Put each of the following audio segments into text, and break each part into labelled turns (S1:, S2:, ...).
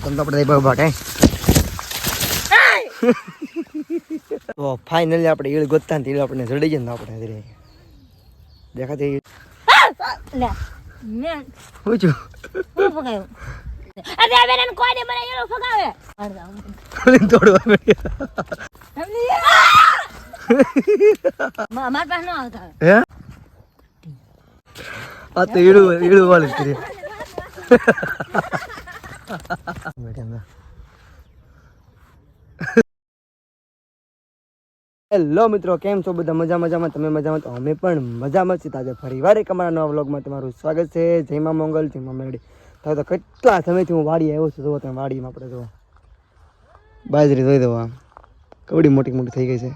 S1: તમને આપણે ભાટે તો ફાઇનલી આપણે ઈળ ગોતતા ને ઈળ આપણે જડી જાય ને આપણે દેખાતી
S2: લે મેં
S1: હું છું
S2: હું ફગાવ્યું અરે આ બેન કોઈને મને એનો ફગાવે
S1: તોડવા
S2: માર પાસે ન આવતા
S1: હે આ તો ઈળું વાળી કરી હેલો મિત્રો, કેમ છો બધા? મજામાં તમે મજામાં? તો અમે પણ મજામાં છીએ. આજે ફરીવાર એક અમારા નવા વ્લોગમાં તમારું સ્વાગત છે. જયમાં મંગલ, જયમાં મેળડી. તો કેટલા સમયથી હું વાડી આવ્યો છું. જુઓ તમે વાડીમાં આપણે જુઓ બાજરી જોઈ દો, આમ કવડી મોટી થઈ ગઈ છે.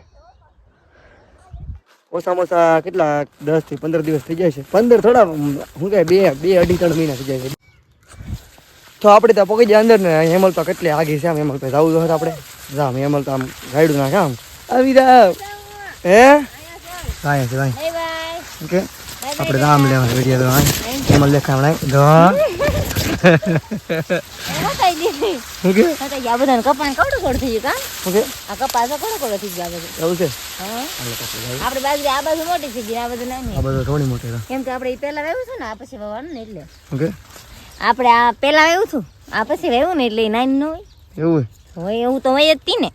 S1: ઓછામાં ઓછા કેટલા 10 થી 15 દિવસ થઈ જાય છે. 15 થોડા શું કહે 2-2.5-3 મહિના થઈ જાય છે. તો આપણે ત્યાં પહોંચી જાય અંદર ને હેમલ તો કેટલી આગી છે. આમ હેમલ તો જવું જોઈએ આપણે જામ હેમલ તો આમ ગાઈડું નાખે આમ આવી જાવ હે કાંઈ છે ભાઈ
S2: બાય બાય
S1: ઓકે આપણે રામ લેવા વિડીયો તો હેમલ દેખામણાય દો
S2: એમાં કઈ દીધી
S1: ઓકે
S2: તો યા બધાને કપાણ કવડું થઈ ગયું કામ
S1: ઓકે
S2: આ કપાસ કવડું થઈ ગયું આ બધું
S1: એવું છે.
S2: હા
S1: હાલો પછી ભાઈ
S2: આપણે બાજરી આ બાજુ મોટી થઈ ગઈ આ બધું નાની
S1: આ બધું થોડી મોટી છે.
S2: કેમ કે આપણે ઈ પહેલા વાવ્યું છે ને આ પછી વાવવાનું ને એટલે
S1: ઓકે
S2: આપણે આ પહેલા વાવ્યું છું આ પછી વાવ્યું ને એટલે ઈ નાની ન હોય
S1: એવું
S2: હોય એવું તો હોય જ તી ને.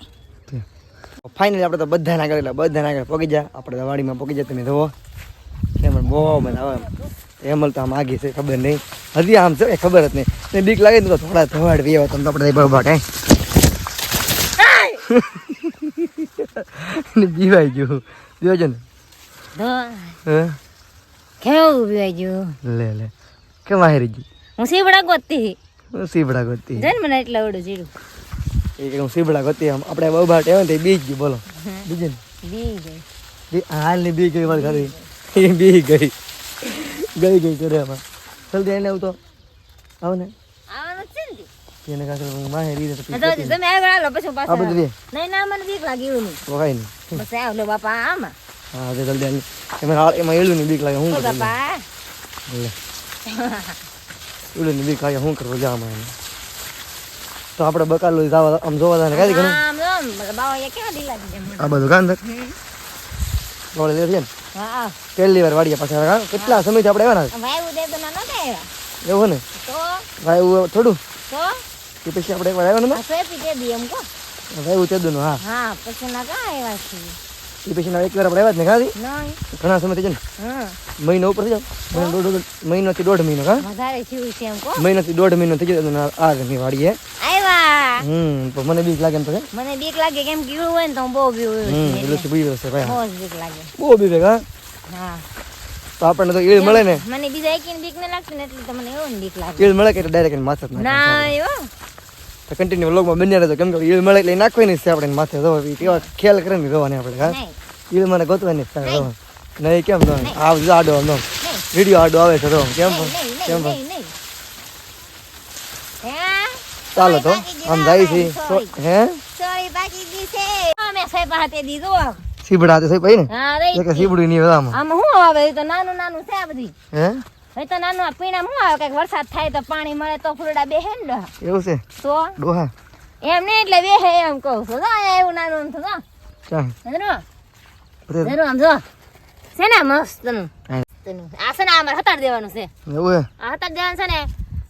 S1: ફાઇનલી આપણે તો બધા આગળ પગી જાય. આપણે વાડીમાં પગી જાય. તમે જુઓ હેમલ બહુ મને આવે હેમલ તો આમ આગી છે ખબર નહીં હજી આમ છે ખબર જ નહીં ને બીક લાગે ને તો થોડા ધવાડ વી આવે તમને આપણે બાબા કાંઈ બીવાઈ ગયું જોજો ને હે
S2: કેવું પીવાઈ ગયું
S1: લે કેમ હારી ગઈ
S2: હું સીબડા ગોતતી
S1: સીબડા ગોતી
S2: જન મને એટલે આવડું ચીડું
S1: એ કે હું સીબડા ગોતી આમ આપણે બાબા ટેવ ને બીજ ગયું બોલો બીજે ને
S2: બી ગઈ
S1: હાલની બી ગઈ મારી ખરી એ બી ગઈ કરે આમાં જલ્દી એને આવું તો આવ ને
S2: આવવાનું છે ને
S1: એને કાંઈ હું માહે રીત
S2: તો તમે આગળ આલો પછી હું
S1: આ
S2: પાછો
S1: બધું
S2: નહીં ના મને બીક લાગી એવું નહીં
S1: વખાય નહીં
S2: બસ આવ લો બાપા આમાં
S1: હા તે જલ્દી એમાં એળું ની બીક લાગે હું
S2: ઓ
S1: કરું
S2: બાપા
S1: લે એળું ની બીક લાગે હું કરવું જામાં એને તો આપણે બકાલું જવા આમ જોવા જાય કાંઈ ઘણું
S2: આમ આમ બાવા એ કેવા ઢીલા દીધા
S1: આ બધું કાન વળે લે છે ને
S2: હા
S1: પહેલી વાર વાડીએ પાછા કેટલા સમયથી આપણે આવ્યા ને
S2: વાયુ દે તો ના નતા
S1: એવું ને
S2: તો
S1: વાયુ થોડું
S2: તો
S1: એ પછી આપણે એકવાર આવ્યા ને
S2: આ સોપી દે દી એમ કો
S1: વાયુ તે દુનું હા
S2: હા પછી ના કા આવ્યા છે
S1: એ પછી એક વાર આપણે આવ્યા જ ને ખાલી
S2: નહીં
S1: ઘણા સમય થઈ જાય
S2: હા
S1: ને મહિનો ઉપર થઈ જાવ મહિનોથી 1.5 મહિનો હા
S2: વધારે થયું છે એમ કો
S1: મહિનાથી 1.5 મહિનો થઈ જાય આ ઘરની વાડીએ
S2: આવ્યા
S1: તો મને બીક લાગે ને પછી
S2: મને બીક લાગે કેમ કે ઈળું હોય ને તો હું બહુ બીવું
S1: એટલે શું બીક છે ભાઈ
S2: બહુ જ બીક લાગે
S1: બહુ બીક હા
S2: હા
S1: તો આપણને તો ઈળ મળે ને
S2: મને બીજા એકીને બીક ન લાગતી ને એટલે તો મને એવું બીક લાગે
S1: ઈળ મળે કે ડાયરેક્ટ માથે જ નાખે
S2: ના એવો
S1: તો કન્ટિન્યુ વ્લોગમાં બન્યા રહેજો કેમ કે ઈળ મળે એટલે નાખવાની છે આપણે માથે જો કેવા ખ્યાલ કરે ને જોવાની આપણે હા
S2: નહીં
S1: ઈળ મને ગોતવાની છે નહીં કેમ ન આવ આડો આમ વિડીયો આડો આવે છે તો કેમ કેમ ચાલો તો આમ જાય છે હે
S2: સોરી બાકી દી છે અમે સાહેબ હાથે દીધો
S1: સીબડા તે ભાઈ ને
S2: હા રે
S1: એક સીબડી ની આમાં
S2: આમાં શું આવે એ તો નાનું નાનું છે આ બધી
S1: હે
S2: એ તો નાનું આ પીણા શું આવે કઈક વરસાદ થાય તો પાણી મળે તો ફૂલડા બેહે ને
S1: એવું છે
S2: તો
S1: ડોહા
S2: એમ નહીં એટલે બેહે એમ કહું છું જો એવું નાનું એમ થતો
S1: ચાલ
S2: જરો આમ જો છે ને મસ્ત નું આ છે ને અમારે હતાડ દેવાનું છે
S1: એવું હે
S2: આ હતાડ દેવાનું છે ને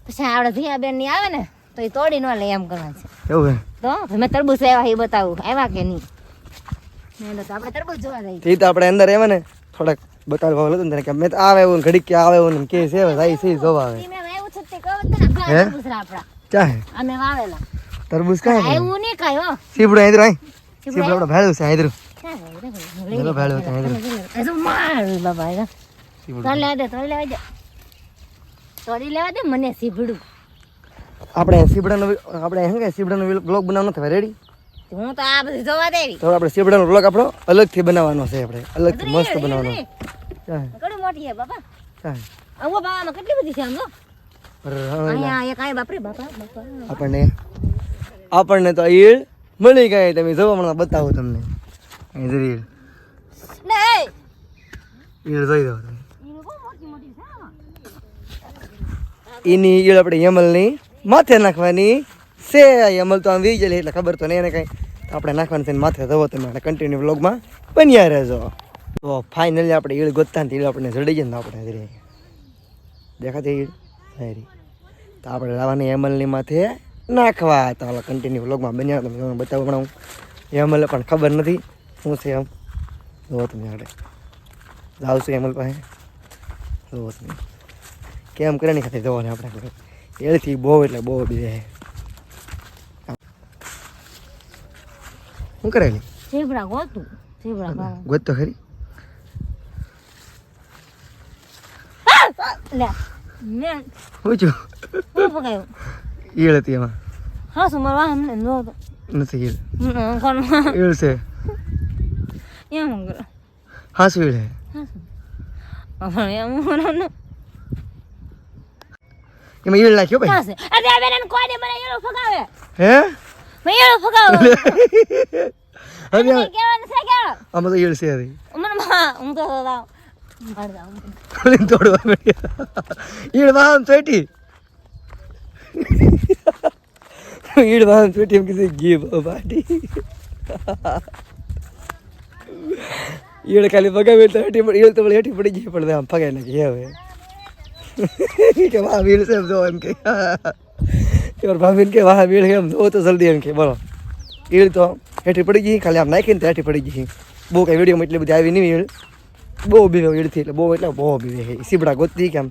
S2: પછી આપણે ધીયા બેન ની આવે ને તો એ તોડી ન લે એમ કરવાનું છે
S1: એવું હે
S2: તો મેં તરબૂચ આવ્યા એ બતાવું આવ્યા કે નહીં નહીં તો આપણે તરબૂચ જોવા જઈએ
S1: તે તો આપણે અંદર આવ્યા ને થોડાક બકાલ ભાવ લેતો ને કે મેં તો આવે એવું ઘડીક કે આવે એવું ને કે છે જાય છે જોવા આવે
S2: ઈ મેં વાવ્યું છે તે કહું તને ઘણા તરબૂચ આપડા
S1: ચાહે
S2: અમે વાવેલા
S1: તરબૂચ કાંઈ
S2: આવ્યું નહીં કાંઈ હો
S1: સીબડું આઈદ્રો આઈ સીબડું આપણે ભેળું છે આઈદ્રો
S2: હેલો
S1: ભેળું છે આઈદ્રો
S2: હજુ માર બાબા એ
S1: સીબડું
S2: તોડી લેવા દે તોડી લેવા દે મને સીભડું
S1: આપણે સીબડાનો આપણે શું કે સીબડાનો બ્લોગ બનાવવાનો થવા રેડી
S2: હું તો આ બધી જોવા દેવી
S1: તો આપણે સીબડાનો બ્લોગ આપણો અલગથી બનાવવાનો છે આપણે અલગથી મસ્ત બનાવવાનો ચાહે
S2: ઘણું મોટી છે બાપા
S1: ચાહે
S2: આવો બાવામાં કેટલી બધી છે આમ જો અહીંયા એક આય બાપરે બાપા
S1: આપણને તો ઈળ મળી ગઈ તમે જોવા મને બતાવો તમને અહીં જરી
S2: નહીં
S1: ઈળ જોઈ દો તમે
S2: ઈ બહુ મોટી મોટી છે આમાં
S1: એની ઈળ આપણે યમલની માથે નાખવાની છે અમલ તો આમ વી જાય એટલે ખબર તો નહીં એને કંઈ આપણે નાખવાનું થઈને માથે ધવો તમે કન્ટિન્યુ વ્લોગમાં બન્યા રહેજો. તો ફાઇનલી આપણે ઈળ ગોતતા ને ઈળ આપણે જડી જાય ને આપણે હરી દેખાતી ઈળ હરી તો આપણે લાવવાની એમલની માથે નાખવા. તો હાલો કન્ટિન્યુ વ્લોગમાં બન્યા તમે બતાવું પણ એમલ પણ ખબર નથી શું છે એમ. જુઓ તમે આપણે જાઉં છું એમલ પાસે. જુઓ તમે કેમ કરે નહીં ખાતી જવાને આપણે એળથી બહુ એટલે બહુ બીજે શું કરેલી
S2: ઝીબ્રા ગોતું ઝીબ્રા
S1: ગોત તો ખરી
S2: લે મેં
S1: શું છું
S2: શું પકાયું
S1: ઈળ હતી એમાં
S2: હા શું મારા વાહન ને નો
S1: નથી ઈળ
S2: કોણ
S1: ઈળ છે
S2: એમ કરો
S1: હા શું ઈળ
S2: હા એમ કરો ને
S1: એમાં ઈળ નાખ્યો ભાઈ
S2: કાસે અરે આ બેન કોઈ ને મને એળો ફગાવે
S1: હે
S2: મે એળો ફગાવે
S1: હવે
S2: મને કેવાનું છે કે
S1: આમાં તો ઈળ છે હરી
S2: મને હું તો દાવ માર દાવ
S1: ખોલીને તોડવા મળ્યા ઈળ વાહન ચોટી ઈળ વાહન ચોટી એમ કીધું ઘી બાટી ઈળ ખાલી પગાવી તો હેઠી ઈળ તો હેઠી પડી ગઈ પણ આમ પગાઈ નાખી હવે કે વાહ વીર છે એમ જો એમ કે ભાભીને કે વાહ વીર એમ જો તો જલ્દી એમ કે બોલો ઈળ તો હેઠી પડી ગઈ ખાલી આમ નાખીને તો હેઠી પડી ગઈ. બહુ કાંઈ વિડીયોમાં એટલી બધી આવી નહીં ઈળ બહુ બીવે ઈળથી એટલે બહુ એટલે બહુ બીવે સીબડા ગોતતી કેમ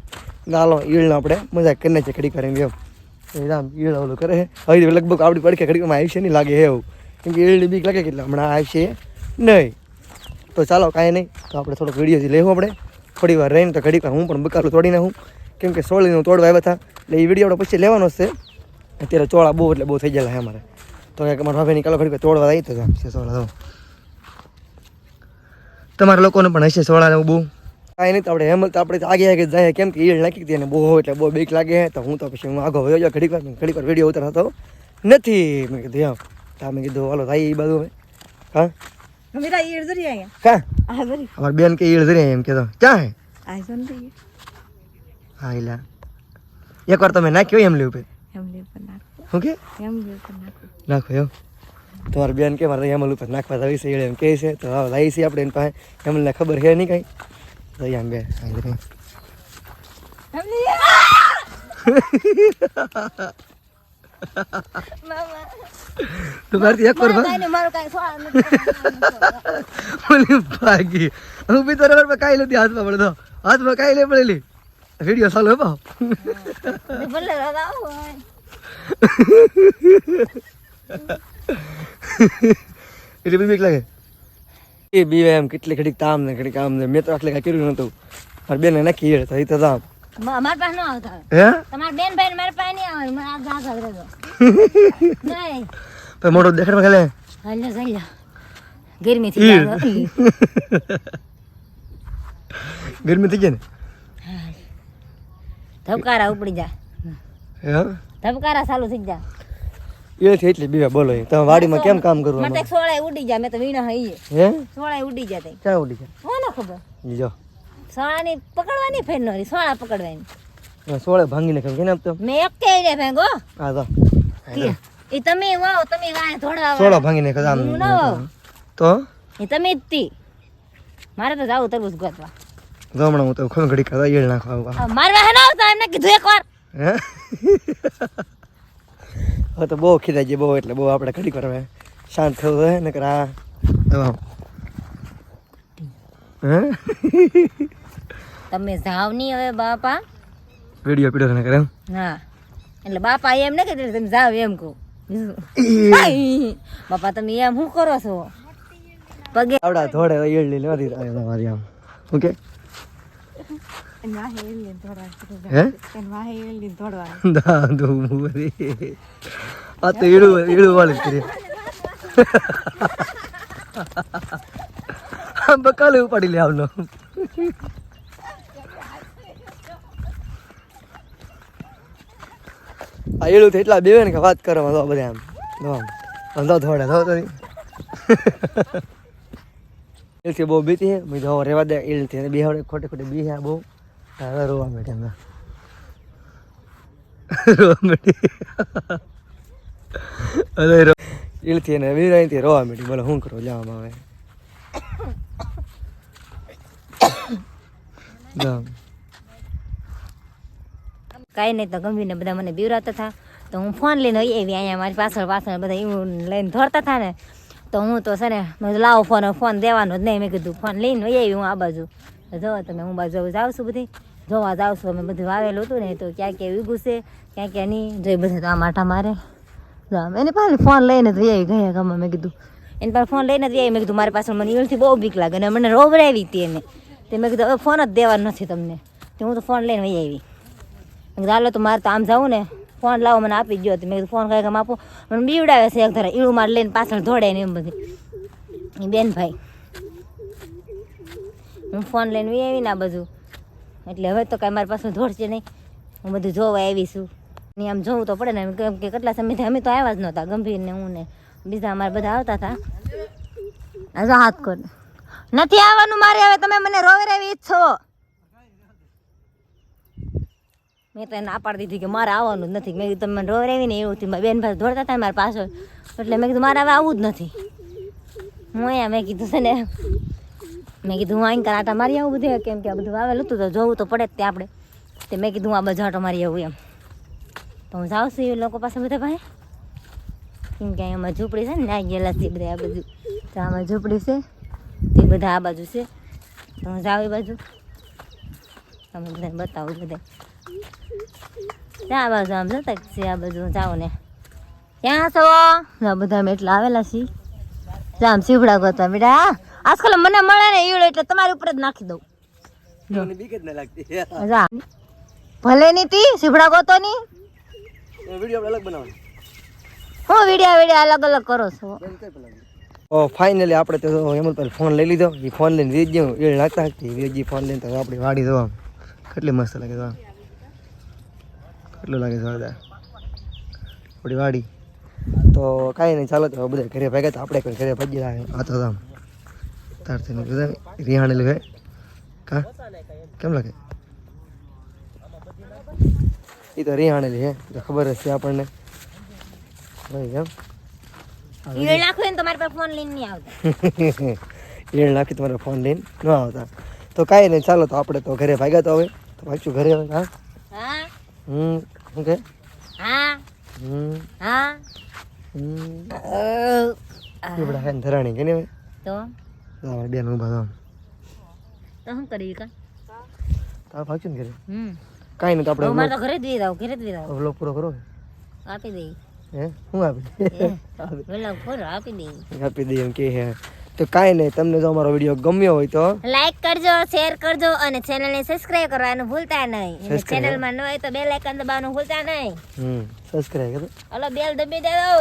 S1: નાલો ઈળને આપણે મજાક કરી નાખીએ ઘડી કરીને એમ આમ ઈળ ઓલું કરે હવે લગભગ આપણી પડખે ઘડીમાં આવશે નહીં લાગે એવું કેમ કે ઈળની બીક લાગે કે એટલે હમણાં આવશે નહીં. તો ચાલો કાંઈ નહીં તો આપણે થોડોક વિડીયોથી લેવું આપણે થોડી વાર રહીને તો ઘડીક વાર હું પણ બકાલું તોડી નાખું કેમ કે સોળીનું તોડવા આવ્યા હતા એટલે એ વિડીયો આપણે પછી લેવાનો જ છે. અત્યારે ચોળા બહુ એટલે બહુ થઈ ગયેલા છે અમારે તો કંઈક અમારા ભાભીની કાલો ઘડીક તોડવા આવી તો છે સોળા તો તમારા લોકોને પણ હશે સોળાને બહુ કાંઈ નહીં તો આપણે હેમલ તો આપણે આગે આગે જાય કેમ કે ઈળ નાખી હતી અને બહુ એટલે બહુ બીક લાગે તો હું તો પછી હું આગળ વયો જાઉં ઘડીક વાર વિડીયો ઉતારતો નથી મેં કીધું એમ તો મેં કીધું હાલો થાય એ બાજુ હા
S2: મેરા ઈળ દરી આયા
S1: કા
S2: આ દરી
S1: અમારી બેન કે ઈળ ધરી એમ કહેતો ક્યાં હે
S2: આ જોન દઈ
S1: હા એલા એકવાર તમે નાખ્યો એમ લેવું ભાઈ
S2: એમ લે પર નાખો
S1: શું કે
S2: એમ લે પર નાખો
S1: નાખો એમ તમારી બેન કે મારે એમલ ઉપર નાખવા આવી છે એમ કહે છે તો હા લાવી છે આપણે એની પાસે એમને ખબર છે નહીં કાંઈ તો આમ બે
S2: એમ લે મામા
S1: તો મારથી એકવાર
S2: મારું કાઈ સોળા નથી
S1: ઓલી ભાગી હું બી તો રબર પર કાંઈ નથી હાથમાં પડતો હાથમાં કાંઈ લે પડેલી વિડીયો ચાલુ હે પાવ
S2: ભલે દાદા
S1: એટલે બી બીક લાગે એ બી એમ કેટલી ઘડીક તામ ને ઘડીક આમ ને મેં તો આટલે કાંઈ કર્યું નહોતું મારી બેને નાખી હેડ તો એ તો તામ
S2: માર પાસે ન આવતા
S1: હે
S2: તમાર બેન ભાઈ મારા પાસે નહીં આવે મને આ જાગા રહેજો નહીં
S1: તો મોટો દેખાડમાં ખાલે
S2: હાલ્યો ચાલ્યો ગરમી થી
S1: ગરમી થઈ ગઈ ને
S2: ધબકારા ઉપડી જા
S1: હે
S2: ધબકારા ચાલુ થઈ જા
S1: એ છે એટલે બીવા બોલો તમે વાડીમાં કેમ કામ કરવું
S2: મને સોળાય ઉડી જા મેં તો વીણા હઈએ
S1: હે
S2: સોળાય ઉડી જા તઈ
S1: ક્યાં ઉડી છે
S2: કોને ખબર
S1: જો
S2: સોળાની પકડવાની ફેર નરી સોળા પકડવાની
S1: સોળે ભાંગીને કેમ કેને આપતો
S2: મેં એક કે રે ભેગો
S1: હા તો
S2: એ તમે વાવ તમે ગાય થોડા
S1: સોળો ભાંગીને કદામ
S2: હું ના વાવ
S1: તો
S2: એ તમે જ તી મારે તો જાવું તરબૂચ ગોતવા
S1: ગમણા હું તો ખમ ઘડી ખાવા ઈળ નાખવા
S2: મારવા હે ના આવતા એમને કીધું એકવાર
S1: હે હવે તો બહુ ખીજાઈ ગઈ બહુ એટલે બહુ આપણે ઘડી કરવા શાંત થવું હોય ને કરા હે
S2: તમે જાવ નહીં હવે બાપા
S1: વિડીયો પીડો ને કરે
S2: હા એટલે બાપા એમ ને કે તમે જાવ એમ કહો બાપા તમે એમ શું કરો છો પગે
S1: આવડા થોડે ઈળ લઈ લેવા દીધા મારી આમ ઓકે હે દાદુ મુરી આ તો ઈળું વાળી કરી આમ બકાલે ઉપાડી લે આવનો આ ઈળું તો એટલા બેવે ને કે વાત કરો તો બધા આમ ધંધો થોડે થો તો ઈળથી બહુ બીતી હે મેં તો રેવા દે ઈળથી બેહાડે ખોટે ખોટે બી હે બહુ હવે રોવા બેઠે એમના રોવા બેઠી અરે ઈલથી એને વીરાઈથી રોવા માંડી. બોલો શું કરો જવામાં આવે
S2: કાંઈ નહીં તો ગંભીરને બધા મને બીવરાતા હતા તો હું ફોન લઈને આવી અહીંયા મારી પાછળ પાછળ બધા એવું લઈને ધોરતા હતા ને તો હું તો છે ને મેં કીધું લાવો ફોન દેવાનો જ નહીં. મેં કીધું ફોન લઈને વહી આવી હું આ બાજુ. જો તમે હું બાજુ જાઉં છું બધી જોવા જાઉં છું. અમે બધું વાવેલું હતું ને તો ક્યાં ક્યાં ઉગું છે ક્યાં ક્યાં નહીં જોઈ બધા તો આ માઠા મારે. એને પાછળ ફોન લઈને જ વહી ગયા ગામમાં. મેં કીધું એને પાસે ફોન લઈને જ વહી. મેં કીધું મારી પાછળ મને ઈળથી બહુ બીક લાગે અને મને રોવરાવી હતી એને. તે મેં કીધું હવે ફોન જ દેવાનો નથી તમને. તો હું તો ફોન લઈને વહી આવી. મેં કીધું હાલો તો મારે તો આમ જવું ને ફોન લાવો મને આપી ગયો. મેં કીધું ફોન કાંઈ કામ આપો મને બીવડાવે છે એક ધારા ઈળું મારે લઈને પાછળ દોડે ને એમ બધી. એ બેન ભાઈ હું ફોન લઈને વી આવી ને આ બધું એટલે હવે તો કાંઈ મારી પાસે દોડશે નહીં. હું બધું જોવા આવી છું ને આમ જોવું તો પડે ને કેમ કે કેટલા સમયથી અમે તો આવ્યા જ નહોતા ગંભીર ને હું ને બીજા અમારે બધા આવતા હતા. હજો હાથ કર નથી આવવાનું મારે હવે તમે મને રોવરાવી જ છો. મેં તો એને ના પાડી દીધી કે મારે આવવાનું જ નથી. મેં કીધું તમે મને રોવરાવી ને એવું થયું. બેન ભાઈ દોડતા હતા મારા પાછળ એટલે મેં કીધું મારે હવે આવવું જ નથી. હું અહીંયા મેં કીધું છે ને મેં કીધું હું અહીં આટા મારી આવું બધું કેમ કે આ બધું આવેલું હતું તો જોવું તો પડે જ તે આપણે. તે મેં કીધું હું આ બધું આટો મારી આવું એમ. તો હું જાઉં છું એ લોકો પાસે બધા ભાઈ કેમ કે અહીંયા ઝૂંપડી છે ને ત્યાં ગયેલા છે બધા આ બધું. તો આમાં ઝૂંપડી છે તે બધા આ બાજુ છે તો હું જાઉં એ બાજુ તમે બધાને બતાવું બધા ત્યાં આ બાજુ આમ જતા છે આ બાજુ જાઉં ને ત્યાં છો આ બધા અમે એટલા આવેલા છીએ. જામ સીવડા ગોતવા બેટા આજકાલ મને મળે ને ઈળ એટલે તમારી ઉપર જ નાખી દઉં. ભલે ની તી સીવડા ગોતો ની
S1: વિડીયો અલગ બનાવવાનો.
S2: હું વિડીયો અલગ અલગ કરો છો.
S1: ઓ ફાઇનલી આપણે તો હેમંત પર ફોન લઈ લીધો. એ ફોન લઈને વીજ ગયો એ નાખતા વીજ ફોન લઈને તો આપણી વાડી જોવા કેટલી મસ્ત લાગે તો કેટલું લાગે છે આપણી વાડી. તો કાંઈ નહીં ચાલો તો બધા ઘરે ભેગા તો આપણે કોઈ ઘરે ભજી લાગે આ તો આમ તારથી બધા રિહાણેલું હે કા કેમ લાગે એ તો રિહાણેલી હે તો ખબર જ છે આપણને ભાઈ એમ.
S2: ઈળ નાખો ને તમારી પાસે ફોન લઈને નહીં આવતા.
S1: ઈળ નાખી તમારે ફોન લઈને ન આવતા. તો કાંઈ નહીં ચાલો તો આપણે તો ઘરે ભાગ્યા તો હવે તો પાછું ઘરે હવે હા
S2: હા
S1: શું કે
S2: હા હા
S1: બધા હે ધરાણી કે ને
S2: તો
S1: બેન ઊભા તો
S2: શું કરી કા
S1: તાર ભાગશું ને ઘરે કાંઈ નહીં તો આપણે
S2: મારે તો ઘરે જ દઈ ઘરે જ દઈ દઉં
S1: વ્લોગ પૂરો કરો
S2: આપી દઈ
S1: હે શું આપી
S2: વેલા પૂરો આપી દઈ
S1: આપી દઈએ એમ કે હે. તો કાંઈ નહીં તમને જો અમારો વિડીયો ગમ્યો હોય તો
S2: લાઈક કરજો શેર કરજો અને ચેનલને સબસ્ક્રાઇબ કરવાનું ભૂલતા નહીં. ચેનલમાં ન હોય તો બેલ આઇકન દબાવવાનું ભૂલતા નહીં.
S1: સબસ્ક્રાઇબ કરો
S2: ઓલો બેલ દબી દેવો.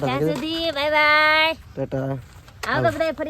S2: ત્યાં સુધી બાય બાય
S1: ટાટા
S2: આવતો બધા ફરી